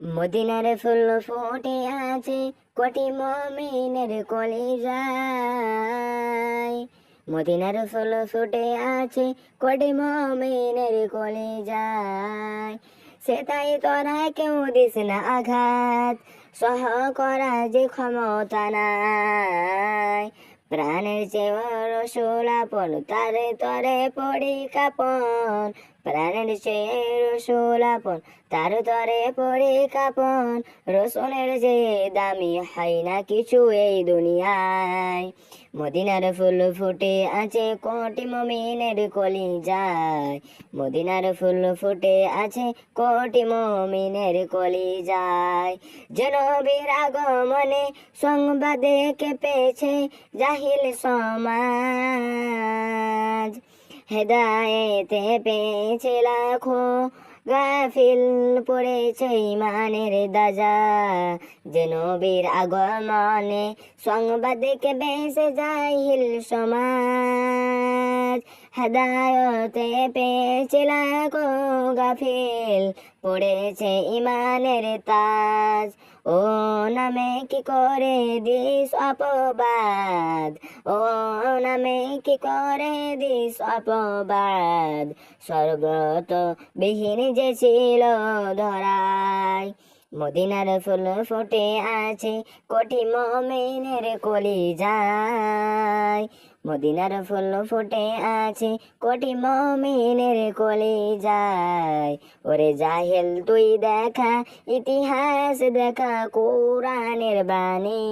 মদিনার ফুল ফুটে আছে কোটি মুমিনের কলিজায়। মদিনার ফুল ফুটে আছে কোটি মুমিনের কলিজায়। সে তাই তোরা কেউ দিস না আঘাত, সহ করা যে ক্ষমতা নাই। প্রাণের চেয়ে রসুল আপন, তারে তরে পড়ি কাপন। প্রাণের চেয়ে রসুল আপন, তার তরে পড়ি কাপন। রসুলের যে দামি হয় না কিছু এই দুনিয়ায়। মদিনার ফুল ফুটে আছে কোটি মুমিনের কলিজায়। মদিনার ফুল ফুটে আছে কোটি মুমিনের কলিজায়। যেন নবীর আগমনে সংবাদে কেঁপেছে জাহিল সমাজ। হেদায়েতে পেয়েছে লাখো, গাফিল পড়েছে ইমানের দাজা। যে নবীর আগমনে সংবাদে কেঁপেছে জাহিল সমাজ। হেদায়েতে পেয়েছে লাখো, গাফিল পড়েছে ইমানের তাজ। ও নামে কি করে দিস অপবাদ, ও নামে কি করে দিস অপবাদ। সর্বত বিহীন যে ছিল ধরায়। মদিনার ফুল ফুটে আছে কোটি মুমিনের কলিজায়। মদিনার ফুল ফুটে আছে কোটি মুমিনের কলিজায়। ওরে জাহেল তুই দেখা ইতিহাস, দেখা কোরআনের বাণী।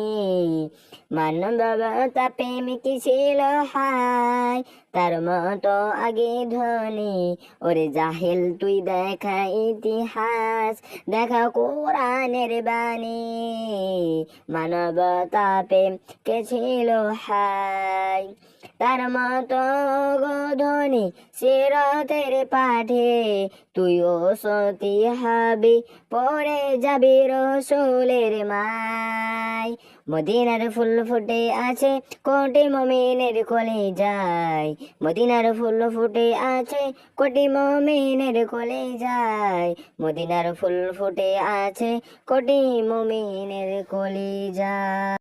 মানবতা প্রেমিক ছিল হায়, তার মতো আগে ধনী। ওরে জাহেল তুই দেখা ইতিহাস, দেখা কোরআনের বাণী। মানবতা প্রেম কে ছিল হায়, তার মতো ধনী সিরাতের পাঠে। তুইও সতী হবি, পরে যাবি রসুলের মায়। মদিনার ফুল ফুটে আছে কোটি মুমিনের কলিজায়। মদিনার ফুল ফুটে আছে কোটি মুমিনের কলিজায়। মদিনার ফুল ফুটে আছে কোটি মুমিনের কলিজায়।